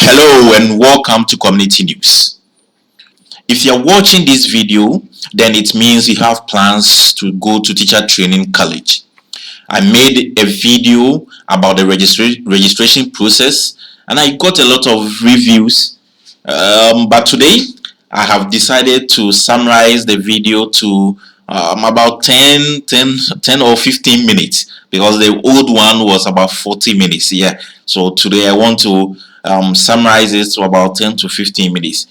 Hello and welcome to Community News. If you're watching this video, then it means you have plans to go to teacher training college. I made a video about the registration process and I got a lot of reviews. But today I have decided to summarize the video to about 10 or 15 minutes because the old one was about 40 minutes. Yeah, so today I want to summarize it to about 10 to 15 minutes.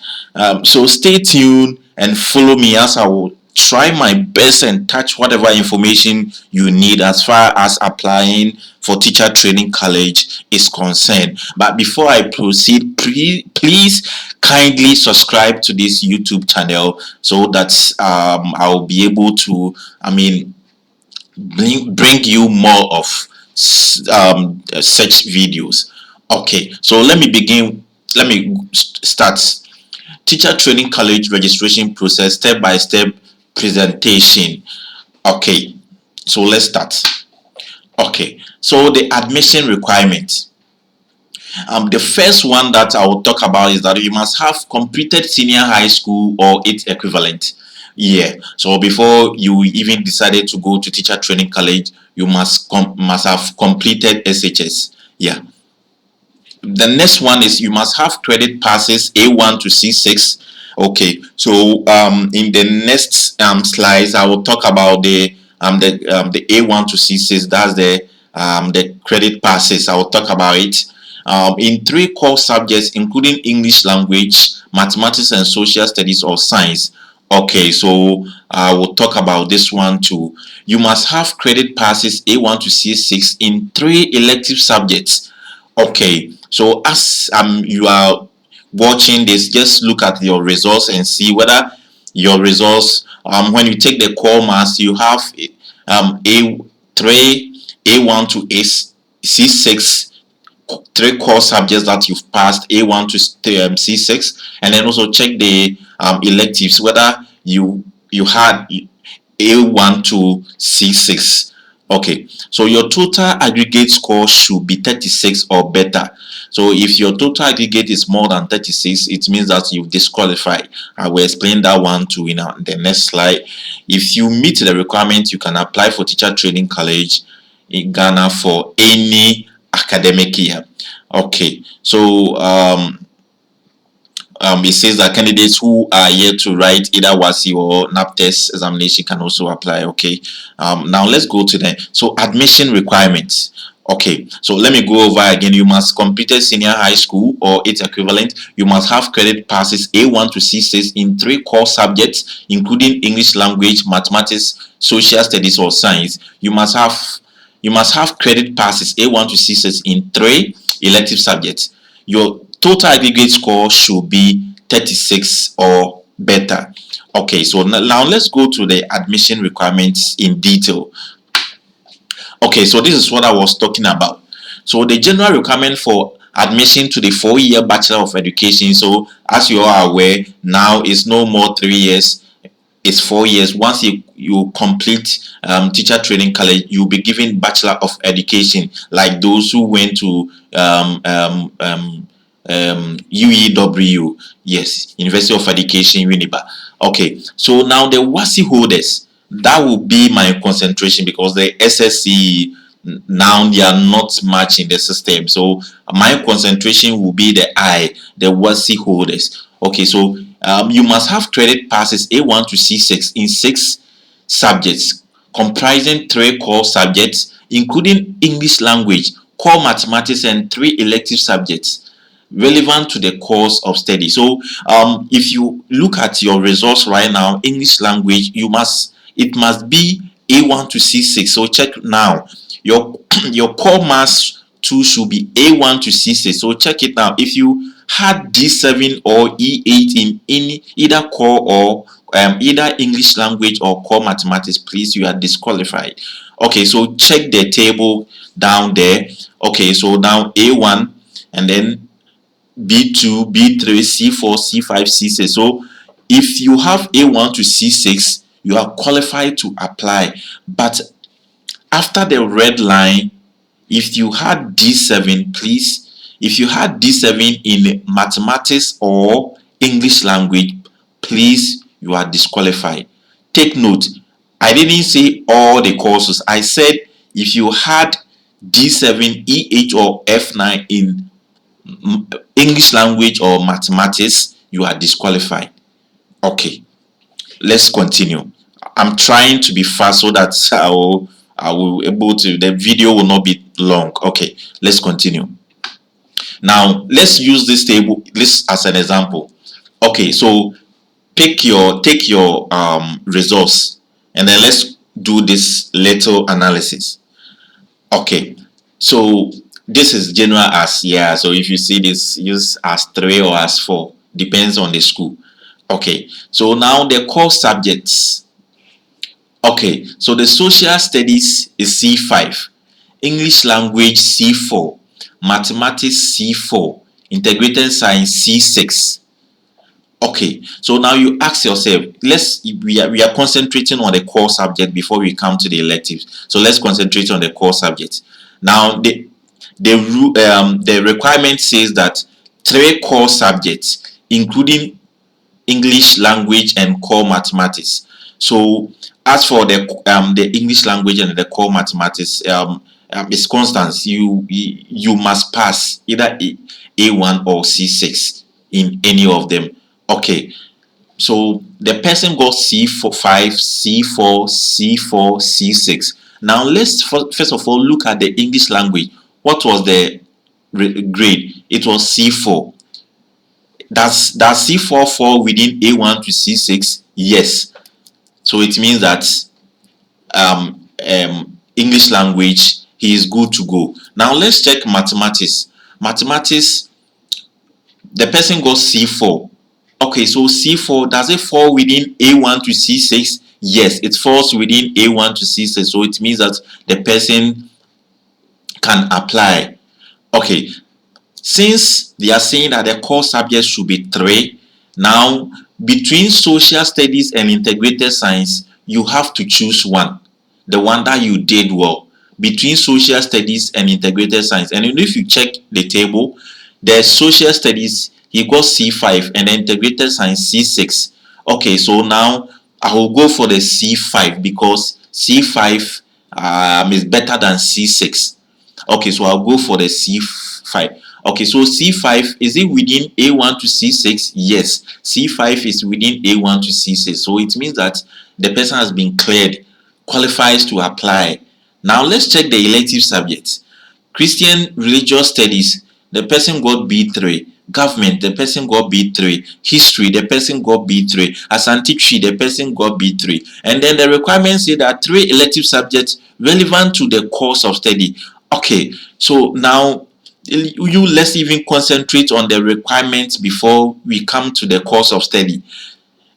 So stay tuned and follow me as I will try my best and touch whatever information you need as far as applying for teacher training college is concerned. But before I proceed, please kindly subscribe to this YouTube channel so that I'll be able to bring you more of such videos. Okay, so let me start. Teacher training college registration process, step by step presentation. Okay, so let's start. Okay, so the admission requirement. The first one that I will talk about is that you must have completed senior high school or its equivalent. Yeah, so before you even decided to go to teacher training college, you must have completed SHS. Yeah. The next one is you must have credit passes A1 to C6. Okay, so in the next slides I will talk about the A1 to C6. That's the credit passes. I will talk about it in 3 core subjects including English language, mathematics and social studies or science. Okay, so I will talk about this one too. You must have credit passes A1 to C6 in 3 elective subjects. Okay, so as you are watching this, just look at your results and see whether your results when you take the core maths, you have A3, A1 to C6, 3 core subjects that you've passed A1 to C6, and then also check the electives whether you had A1 to C6. Okay, so your total aggregate score should be 36 or better. So if your total aggregate is more than 36, it means that you've disqualified. I will explain that one too in the next slide. If you meet the requirement, you can apply for teacher training college in Ghana for any academic year. Okay, so it says that candidates who are yet to write either WASI or NAPTES examination can also apply. Okay, now let's go to so admission requirements. Okay, so let me go over again. You must complete senior high school or its equivalent. You must have credit passes A1 to C6 in 3 core subjects including English language, mathematics, social studies or science. You must have credit passes A1 to C6 in 3 elective subjects. Your total aggregate score should be 36 or better. Okay, so now let's go to the admission requirements in detail. Okay, so this is what I was talking about. So the general requirement for admission to the 4-year Bachelor of Education, so as you are aware, now it's no more 3 years, it's 4 years. Once you complete teacher training college, you'll be given Bachelor of Education, like those who went to UEW, yes, University of Education, Uniba. Okay, so now the WASI holders, that will be my concentration because the SSC now they are not much in the system. So my concentration will be the WASI holders. Okay, so you must have credit passes A1 to C6 in 6 subjects comprising 3 core subjects including English language, core mathematics and 3 elective subjects relevant to the course of study. So if you look at your results right now, English language, it must be A1 to C6. So check now. Your core maths 2 should be A1 to C6. So check it now. If you had D7 or E8 in either core or either English language or core mathematics, please, you are disqualified. Okay, so check the table down there. Okay, so now A1 and then B2, B3, C4, C5, C6. So if you have A1 to C6, you are qualified to apply. But after the red line, if you had D7, please, If you had D7 in mathematics or English language, please, you are disqualified. Take note, I didn't say all the courses. I said if you had D7, EH or F9 in English language or mathematics, you are disqualified. Okay, let's continue. I'm trying to be fast so that I will able to, the video will not be long. Okay, let's continue. Now let's use this table this as an example. Okay, so take your results, and then let's do this little analysis. Okay, so this is general as, yeah, so if you see this, use as 3 or as 4, depends on the school. Okay, so now the core subjects. Okay, so the social studies is C5, English language C4, mathematics C4, integrated science C6. Okay, so now you ask yourself, we are concentrating on the core subject before we come to the electives. So let's concentrate on the core subject. Now the requirement says that 3 core subjects, including English language and core mathematics. So as for the English language and the core mathematics, it's constant. You must pass either A1 or C6 in any of them. Okay, so the person got C5, C4, C4, C6. Now let's first of all look at the English language. What was the grade? It was C4. Does C4 fall within A1 to C6? Yes. So it means that English language, he is good to go. Now let's check mathematics. Mathematics, the person got C4. Okay, so C4, does it fall within A1 to C6? Yes, it falls within A1 to C6. So it means that the person can apply. Okay, since they are saying that the core subjects should be 3, now between social studies and integrated science, you have to choose one, the one that you did well between social studies and integrated science. And if you check the table, the social studies, he got C5, and the integrated science C6. Okay, so now I will go for the C5 because C5 is better than C6. Okay, so I'll go for the C5. Okay, so C5, is it within A1 to C6? Yes, C5 is within A1 to C6. So it means that the person has been cleared, qualifies to apply. Now let's check the elective subjects. Christian religious studies, the person got B3. Government, the person got B3. History, the person got B3. Asante Tree, the person got B3. And then the requirements say that 3 elective subjects relevant to the course of study. Okay, so now let's even concentrate on the requirements before we come to the course of study.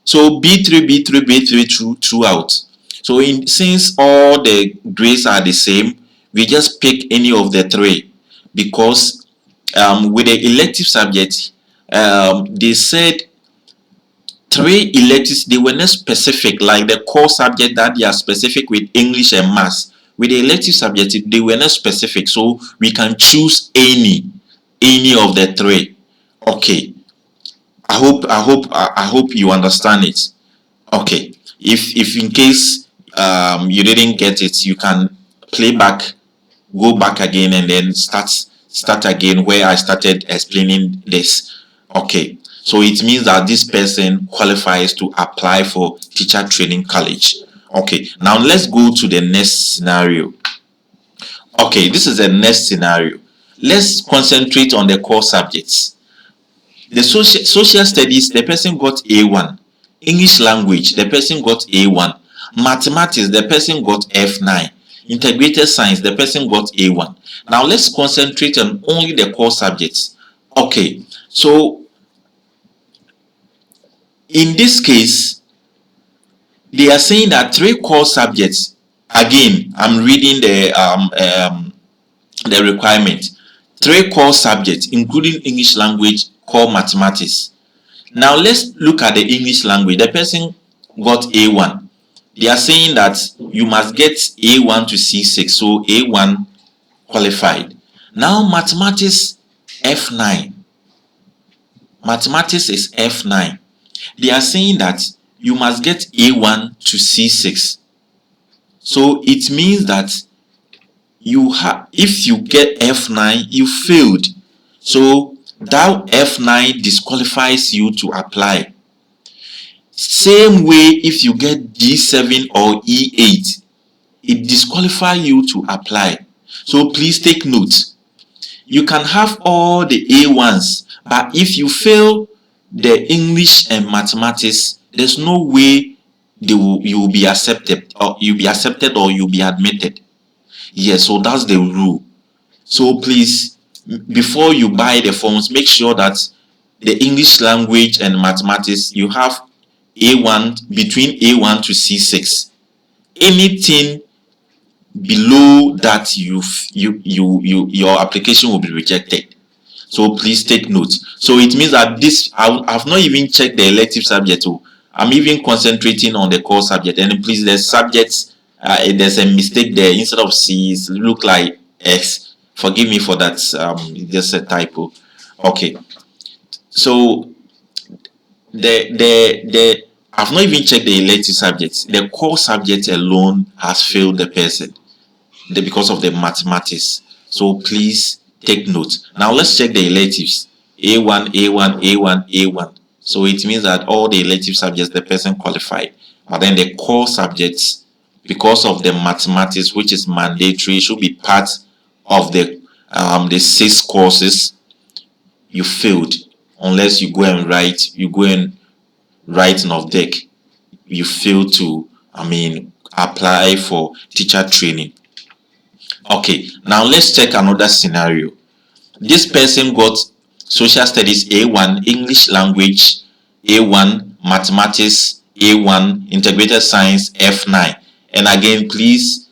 So B3, B3, B3 throughout. So since all the grades are the same, we just pick any of the 3 because with the elective subject, they said 3 electives, they were not specific like the core subject that they are specific with English and maths. With the elective subject, they were not specific, so we can choose any of the 3. Okay, I hope you understand it. Okay, if in case you didn't get it, you can play back, go back again, and then start again where I started explaining this. Okay, so it means that this person qualifies to apply for teacher training college. Okay, now let's go to the next scenario. Okay, this is the next scenario. Let's concentrate on the core subjects. The social studies, the person got A1. English language, the person got A1. Mathematics, the person got F9. Integrated science, the person got A1. Now let's concentrate on only the core subjects. Okay, so in this case, they are saying that 3 core subjects. Again, I'm reading the requirement. 3 core subjects, including English language, core mathematics. Now let's look at the English language. The person got A1. They are saying that you must get A1 to C6, so A1 qualified. Now mathematics, F9. Mathematics is F9. They are saying that you must get A1 to C6. So it means that if you get F9, you failed. So that F9 disqualifies you to apply. Same way, if you get D7 or E8, it disqualifies you to apply. So please take note. You can have all the A1s, but if you fail the English and mathematics, there's no way you will be accepted, or you'll be admitted. Yes, so that's the rule. So please, before you buy the forms, make sure that the English language and mathematics, you have A1, between A1 to C6. Anything below that, your application will be rejected. So please take note. So it means that I've not even checked the elective subject. I'm even concentrating on the core subject. And please, the subjects, there's a mistake there. Instead of C, it look like X. Forgive me for that. Just a typo. Okay. So I've not even checked the elective subjects. The core subject alone has failed the person because of the mathematics. So please take note. Now let's check the electives. A1, A1, A1, A1. So it means that all the elective subjects the person qualified. But then the core subjects, because of the mathematics, which is mandatory, should be part of the 6 courses, you failed. Unless you go and write an deck, you fail to apply for teacher training. Okay, now let's check another scenario. This person got social studies A1, English language A1, mathematics A1, integrated science F9. And again, please,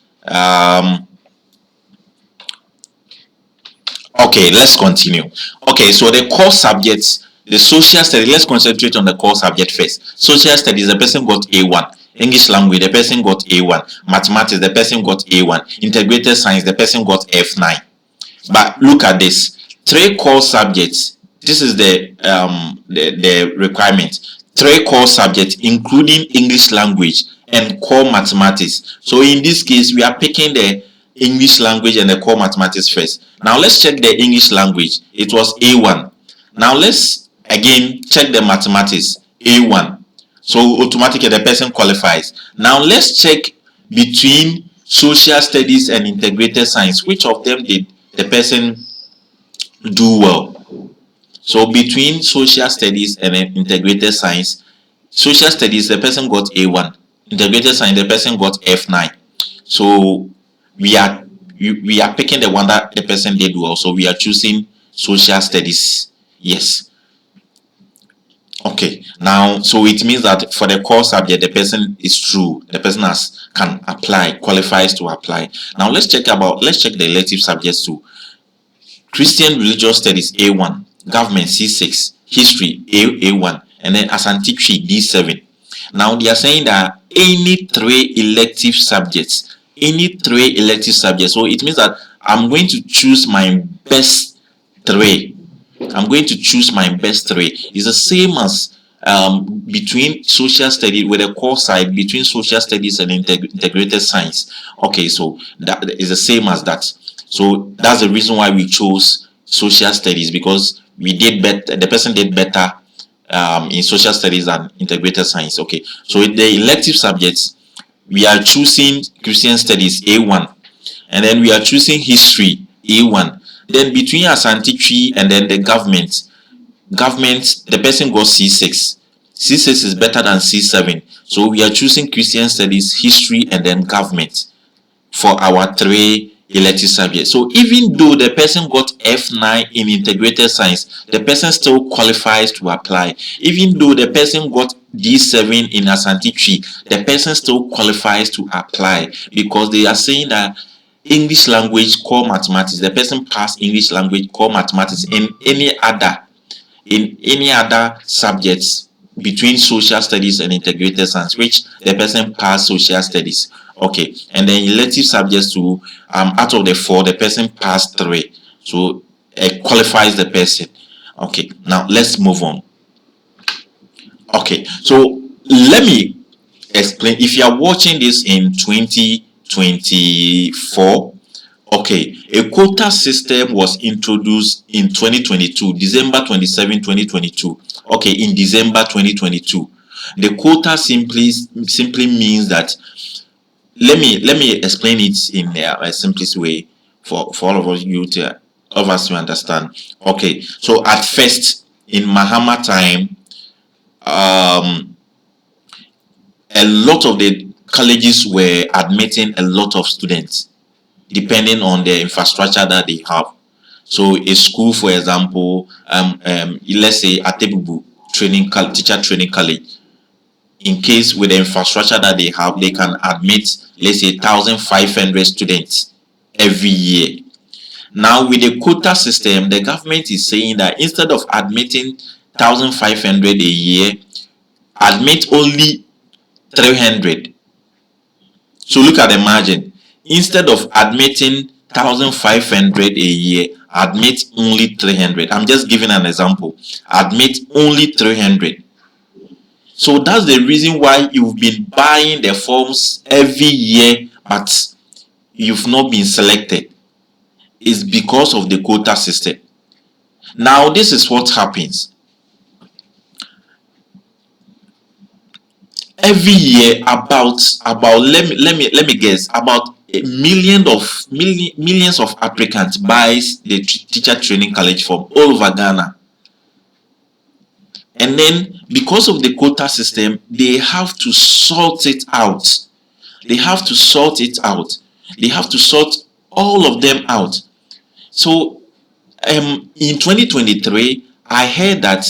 okay, let's continue. Okay, so the core subjects, the social studies, let's concentrate on the core subject first. Social studies, the person got A1. English language, the person got A1. Mathematics, the person got A1. Integrated science, the person got F9. But look at this. 3 core subjects. This is the requirement. 3 core subjects, including English language and core mathematics. So in this case, we are picking the English language and the core mathematics first. Now let's check the English language. It was A1. Now let's again check the mathematics. A1. So automatically the person qualifies. Now let's check between social studies and integrated science. Which of them did the person do well? So between social studies and integrated science, social studies the person got A1. Integrated science the person got F9. So we are picking the one that the person did well. So we are choosing social studies. Yes. Okay, now so it means that for the core subject the person is true, the person can apply, qualifies to apply. Now let's check the elective subjects too. Christian religious studies A1, government C6, history A1, and then Asante Tree D7. Now they are saying that any 3 elective subjects, so it means that I'm going to choose my best 3. It's the same as between social studies with the core side, between social studies and integrated science. Okay, so that is the same as that. So that's the reason why we chose social studies, because we did better. The person did better in social studies than integrated science. Okay, so the elective subjects, we are choosing Christian studies A1, and then we are choosing history A1. Then between Asante Tree and then the government, the person got C6. C6 is better than C7. So we are choosing Christian studies, history, and then government for our 3 elective subjects. So even though the person got F9 in integrated science, the person still qualifies to apply. Even though the person got D7 in Asante Tree, the person still qualifies to apply, because they are saying that English language, core mathematics, the person passed English language, core mathematics in any other subjects between social studies and integrated science, which the person passed social studies. Okay, and then elective subjects too, out of the 4 the person passed 3. So qualifies the person. Okay, now let's move on. Okay, so let me explain. If you are watching this in 2024, okay, a quota system was introduced in 2022, December 27, 2022. Okay, in December 2022. The quota simply means that, let me explain it in a simplest way for all of us you to all of us to understand. Okay, so at first in Mahama time, um a lot of the colleges were admitting a lot of students depending on the infrastructure that they have. So a school, for example, let's say Atebubu teacher training college, in case with the infrastructure that they have, they can admit, let's say, 1,500 students every year. Now with the quota system, the government is saying that instead of admitting 1,500 a year, admit only 300. So look at the margin. Instead of admitting 1,500 a year, admit only 300. I'm just giving an example. Admit only 300. So that's the reason why you've been buying the forms every year, but you've not been selected. It's because of the quota system. Now, this is what happens. Every year, about let me guess, about a millions of applicants buys the teacher training college form all over Ghana. And then because of the quota system, they have to sort it out. They have to sort it out. They have to sort all of them out. So in 2023, I heard that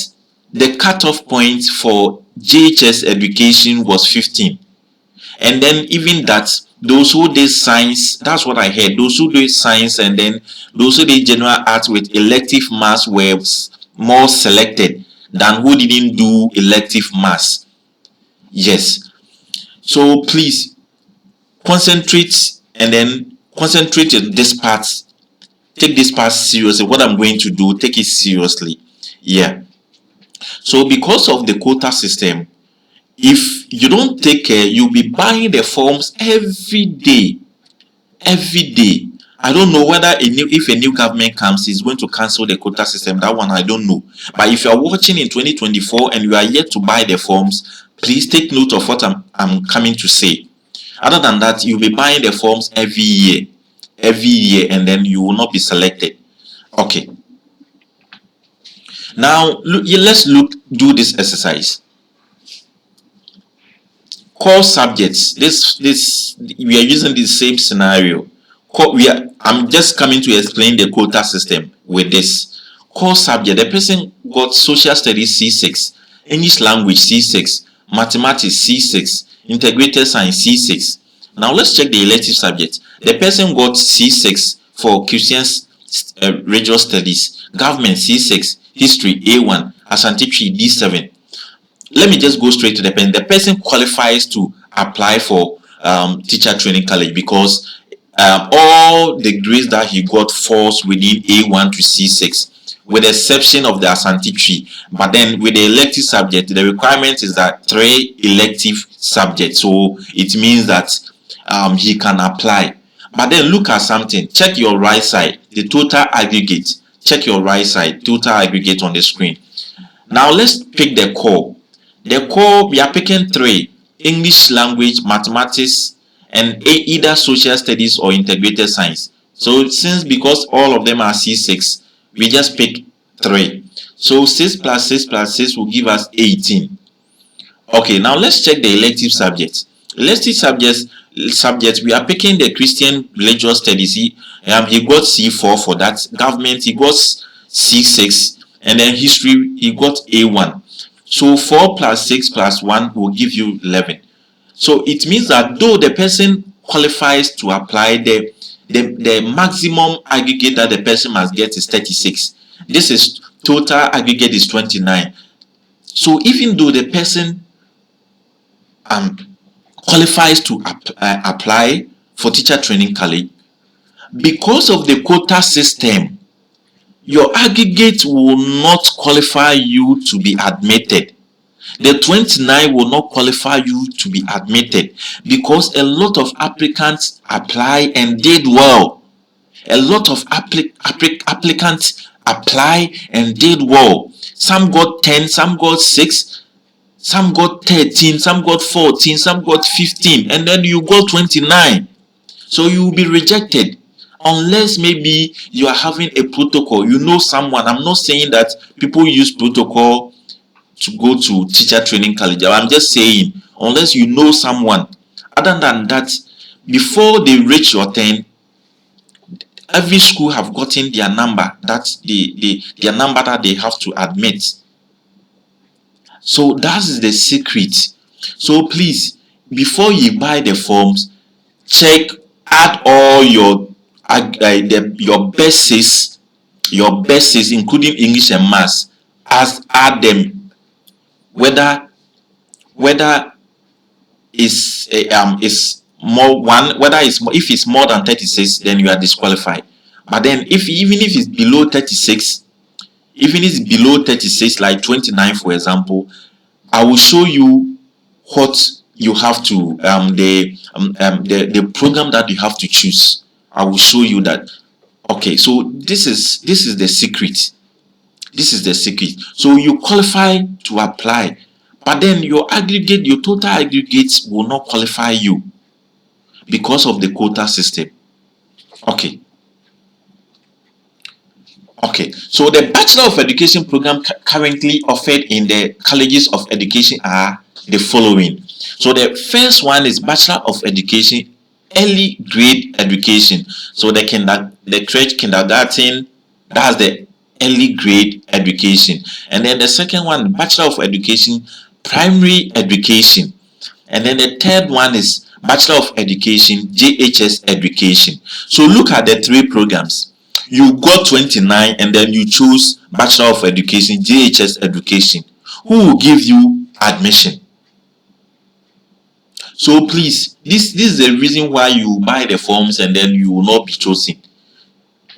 the cutoff point for JHS education was 15. And then even that, those who did science, that's what I heard, those who did science and then those who did general arts with elective maths were more selected than who didn't do elective maths. Yes. So please concentrate, and then concentrate in this part. Take this part seriously. What I'm going to do, take it seriously. Yeah. So because of the quota system, if you don't take care, you'll be buying the forms every day. Every day. I don't know whether if a new government comes, is going to cancel the quota system. That one I don't know. But if you are watching in 2024 and you are yet to buy the forms, please take note of what I'm coming to say. Other than that, you'll be buying the forms every year. Every year, and then you will not be selected. Okay. Now let's do this exercise. Core subjects. This we are using the same scenario. I'm just coming to explain the quota system with this. Core subject. The person got social studies C6, English language C6, mathematics C6, integrated science C6. Now let's check the elective subject. The person got C6 for Christian religious studies, government C6, history A1, Ashanti Tree D7. Let me just go straight to the person. The person qualifies to apply for teacher training college because all the grades that he got falls within A1 to C6, with the exception of the Ashanti Tree. But then with the elective subject, the requirement is that 3 elective subjects. So it means that he can apply. But then look at something. Check your right side, the total aggregate. Check your right side, total aggregate on the screen. Now let's pick the core. The core, we are picking 3: English language, mathematics, and either social studies or integrated science. So because all of them are C6, we just pick 3. So 6 plus 6 plus 6 will give us 18. Okay, now let's check the elective subjects. Elective subjects, we are picking the Christian religious studies. He got C4 for that. Government, he got C6, and then history, he got A1. So 4 plus 6 plus 1 will give you 11. So it means that though the person qualifies to apply, the maximum aggregate that the person must get is 36. This is total aggregate is 29. So even though the person qualifies to apply for teacher training college, because of the quota system, your aggregate will not qualify you to be admitted. The 29 will not qualify you to be admitted because a lot of applicants apply and did well. A lot of applicants apply and did well. Some got 10, some got 6, some got 13, some got 14, some got 15, and then you got 29. So you will be rejected unless maybe you are having a protocol. You know someone. I'm not saying that people use protocol to go to teacher training college. I'm just saying unless you know someone. Other than that, before they reach your turn, every school have gotten their number. That's their number that they have to admit. So that is the secret. So please, before you buy the forms, check, add all your your bases, including English and Maths, add them. Whether is more one, whether it's more, if it's more than 36, then you are disqualified. But then if even if it's below 36, even if it's below 36, like 29 for example, I will show you what you have to the program that you have to choose. I will show you that. Okay, so this is the secret. This is the secret. So you qualify to apply, but then your total aggregates will not qualify you because of the quota system. Okay. Okay, so the Bachelor of Education program currently offered in the colleges of education are the following. So the first one is Bachelor of Education Early Grade Education. So the crèche, kindergarten, that's the early grade education. And then the second one, Bachelor of Education Primary Education. And then the third one is Bachelor of Education JHS Education. So look at the three programs. You got 29 and then you choose Bachelor of Education JHS Education. Who will give you admission? So please, this is the reason why you buy the forms and then you will not be chosen.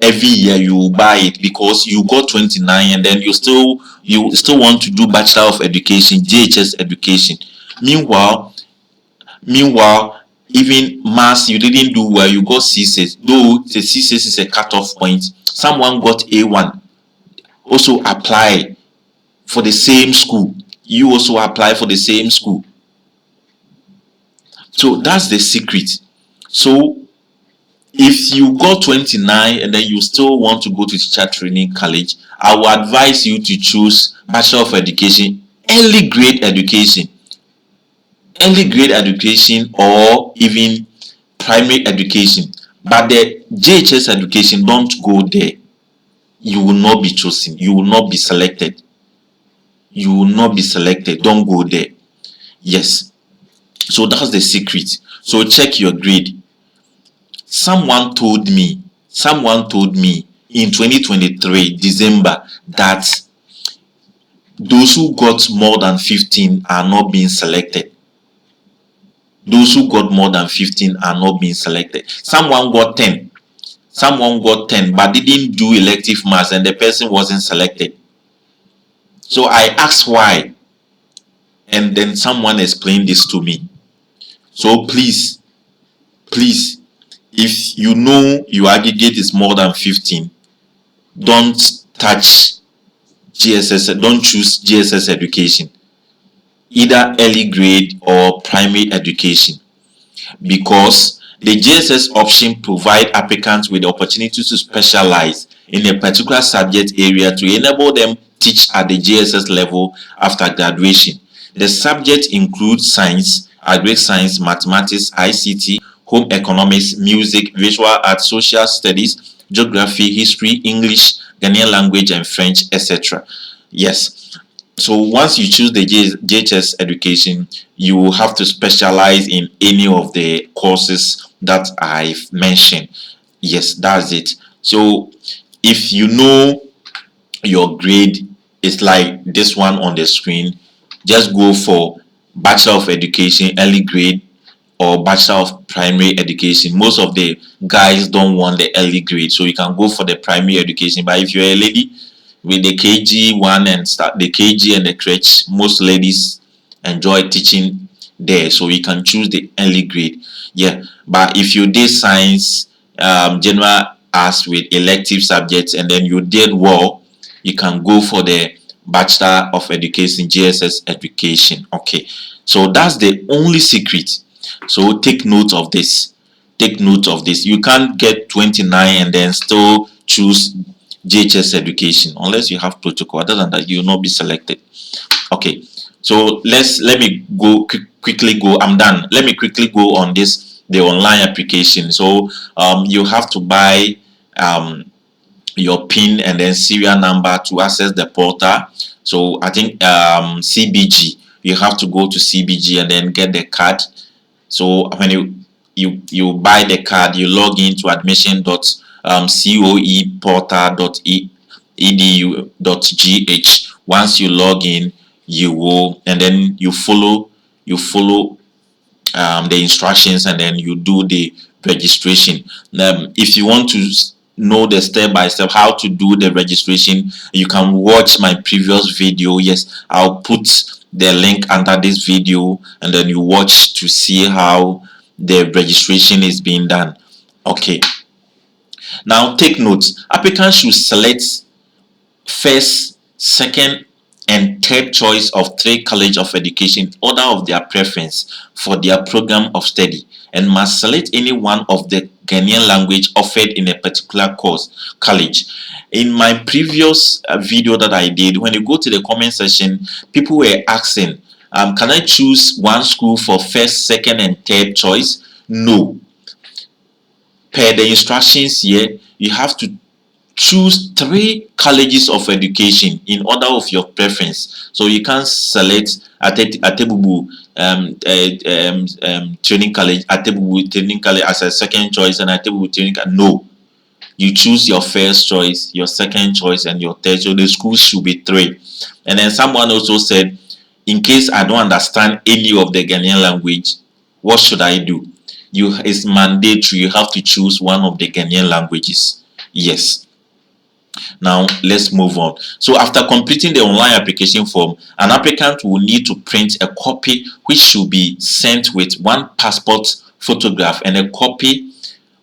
Every year you will buy it because you got 29 and then you still want to do Bachelor of Education JHS Education. Meanwhile, even Maths you didn't do well, you got C6, though the C6 is a cutoff point. Someone got A1, also apply for the same school. You also apply for the same school. So that's the secret. So if you got 29 and then you still want to go to teacher training college, I will advise you to choose Bachelor of Education Early Grade Education. Early grade education or even primary education. But the JHS education, don't go there. You will not be chosen. You will not be selected. You will not be selected. Don't go there. Yes. So that's the secret. So check your grade. Someone told me in 2023 December that those who got more than 15 are not being selected. Those who got more than 15 are not being selected. Someone got 10. Someone got 10 but didn't do elective maths and the person wasn't selected. So I asked why. And then someone explained this to me. So please, if you know your aggregate is more than 15, don't touch GSS, don't choose GSS education. Either early grade or primary education, because the GSS option provide applicants with the opportunity to specialize in a particular subject area to enable them teach at the GSS level after graduation. The subject includes science, agric science, mathematics, ICT, home economics, music, visual arts, social studies, geography, history, English, Ghanaian language and French, etc. Yes. So once you choose the JHS education, you will have to specialize in any of the courses that I've mentioned. Yes, that's it. So if you know your grade is like this one on the screen, just go for Bachelor of Education Early Grade or Bachelor of Primary Education. Most of the guys don't want the early grade, so you can go for the primary education. But if you're a lady with the KG1 and start the KG and the crèche, most ladies enjoy teaching there, so you can choose the early grade. Yeah, but if you did science, general arts with elective subjects, and then you did well, you can go for the Bachelor of Education, GSS education. Okay, so that's the only secret. So take note of this. Take note of this. You can't get 29 and then still choose GHS education unless you have protocol. Other than that, you will not be selected. Okay, so let me go quickly go. I'm done. Let me quickly go on this, the online application. So you have to buy your PIN and then serial number to access the portal. So I think CBG, you have to go to CBG and then get the card. So when you buy the card, you log into admission.coeportal.edu.gh. Once you log in, you will, and then you follow the instructions, and then you do the registration. If you want to know the step by step how to do the registration, you can watch my previous video. Yes, I'll put the link under this video, and then you watch to see how the registration is being done. Okay, now take notes. Applicants should select first, second, and third choice of 3 college of education in order of their preference for their program of study, and must select any one of the Ghanaian language offered in a particular course college. In my previous video that I did, when you go to the comment section, people were asking, can I choose one school for first, second, and third choice? No. Per the instructions here, you have to choose 3 colleges of education in order of your preference. So you can't select Atebubu Training College, Atebubu Training College as a second choice, and Atebubu Training College. No, you choose your first choice, your second choice, and your third. So the school should be 3. And then someone also said, in case I don't understand any of the Ghanaian language, what should I do? It's mandatory. You have to choose one of the Ghanaian languages. Yes. Now let's move on. So after completing the online application form, an applicant will need to print a copy which should be sent with 1 passport photograph and a copy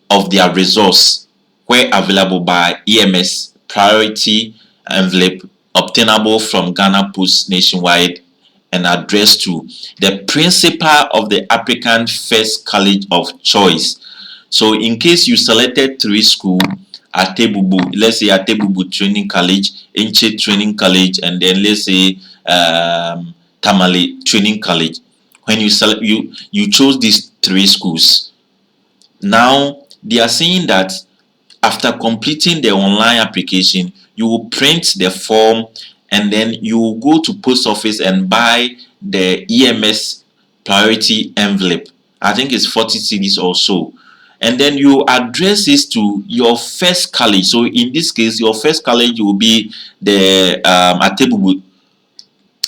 of their results where available by EMS priority envelope obtainable from Ghana Post nationwide and addressed to the principal of the applicant first college of choice. So in case you selected 3 schools, Atebubu, let's say Atebubu Training College, Enche Training College, and then let's say Tamale Training College. When you select, you chose these 3 schools. Now they are saying that after completing the online application, you will print the form, and then you will go to post office and buy the EMS priority envelope. I think it's 40 cedis or so. And then you address this to your first college. So in this case, your first college will be the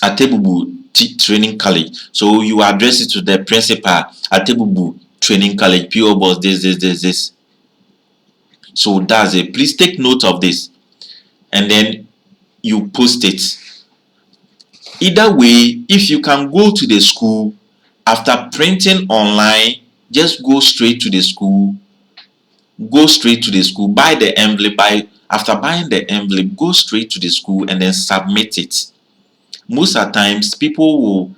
Atebubu Training College. So you address it to the principal, Atebubu Training College, PO Box this. So that's it. Please take note of this, and then you post it. Either way, if you can go to the school after printing online, just go straight to the school. Buy the envelope. After buying the envelope, go straight to the school and then submit it. Most of the times, people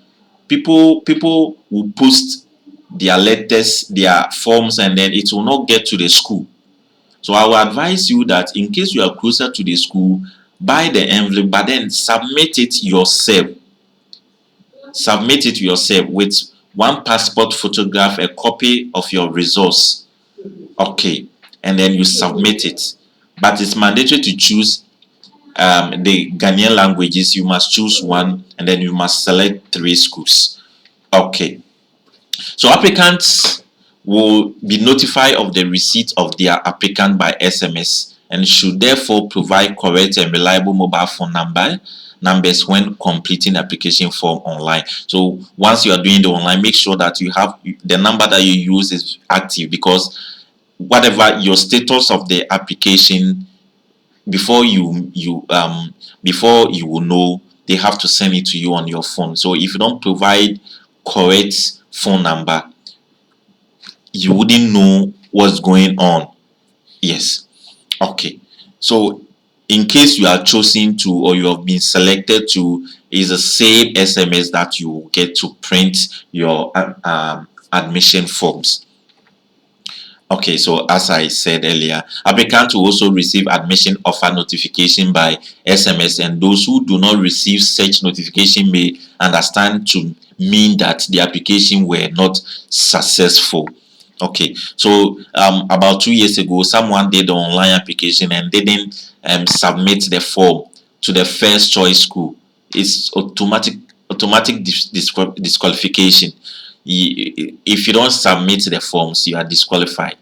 will post their letters, their forms, and then it will not get to the school. So I will advise you that in case you are closer to the school, buy the envelope, but then submit it yourself. Submit it yourself with 1 passport photograph, a copy of your results. Okay, and then you submit it. But it's mandatory to choose the Ghanaian languages. You must choose 1, and then you must select 3 schools. Okay, so applicants will be notified of the receipt of their applicant by SMS and should therefore provide correct and reliable mobile phone number numbers when completing application form online. So once you are doing the online, make sure that you have the number that you use is active, because whatever your status of the application, before before you will know, they have to send it to you on your phone. So if you don't provide correct phone number, you wouldn't know what's going on. Yes. Okay. So in case you are chosen to, or you have been selected to, is the same SMS that you get to print your admission forms. Okay, so as I said earlier, applicants will also receive admission offer notification by SMS, and those who do not receive such notification may understand to mean that the application were not successful. Okay, so about 2 years ago, someone did the online application and didn't submit the form to the first choice school. It's automatic disqualification. If you don't submit the forms, you are disqualified.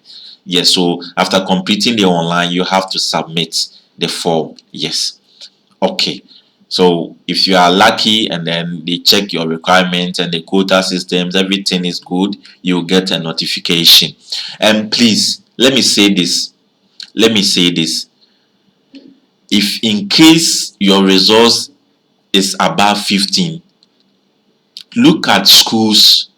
Yes, so after completing the online, you have to submit the form. Yes. Okay. So if you are lucky and then they check your requirements and the quota systems, everything is good, you'll get a notification. And please, let me say this. Let me say this. If in case your results is above 15, look at schools,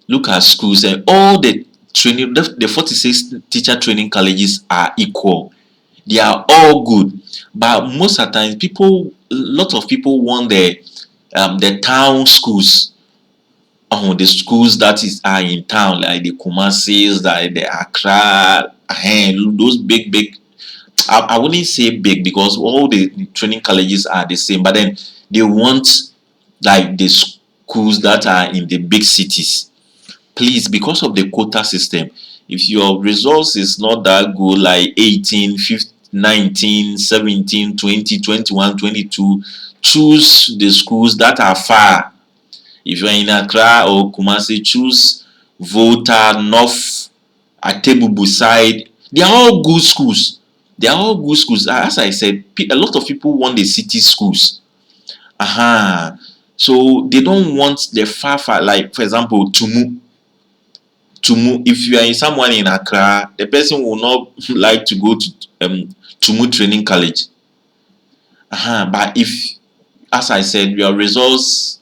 and all the training, the 46 teacher training colleges are equal. They are all good, but most of the time a lot of people want the town schools. The schools that are in town, like the Kumasis, the Accra, those big. I wouldn't say big, because all the training colleges are the same, but then they want like the schools that are in the big cities. Please, because of the quota system, if your results is not that good, like 18, 15, 19, 17, 20, 21, 22, choose the schools that are far. If you are in Accra or Kumasi, choose Volta, North, Atebubu side. They are all good schools. They are all good schools. As I said, a lot of people want the city schools. So they don't want the far, like for example, Tumu. If you are in someone in Accra, the person will not like to go to Tumu Training College. But if, as I said, your results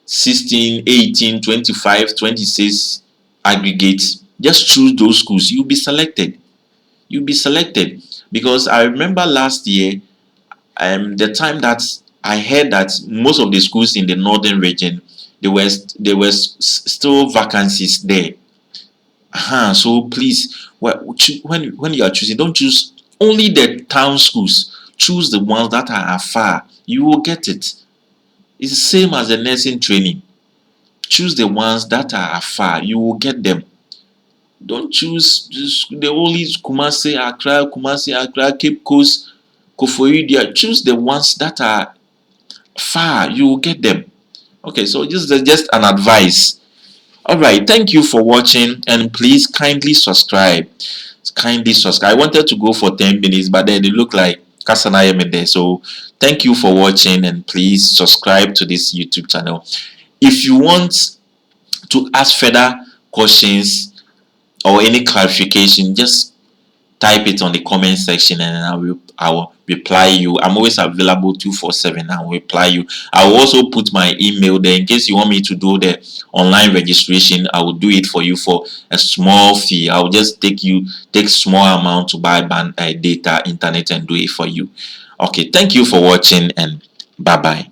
16, 18, 25, 26 aggregate, just choose those schools. You'll be selected. Because I remember last year, the time that I heard that most of the schools in the northern region, there was still vacancies there. So please, when you are choosing, don't choose only the town schools. Choose the ones that are far. You will get it. It's the same as the nursing training. Choose the ones that are far. You will get them. Don't choose the only Kumasi, Accra, Cape Coast, Koforidua. Choose the ones that are far. You will get them. Okay, so this is just an advice. All right, thank you for watching, and please kindly subscribe. I wanted to go for 10 minutes, but then it looked like Kasana there. So thank you for watching, and please subscribe to this YouTube channel. If you want to ask further questions or any clarification, just type it on the comment section and I will reply you. I'm always available 247. I will reply you. I will also put my email there in case you want me to do the online registration. I will do it for you for a small fee. I will just take small amount to buy data, internet, and do it for you. Okay, thank you for watching, and bye bye.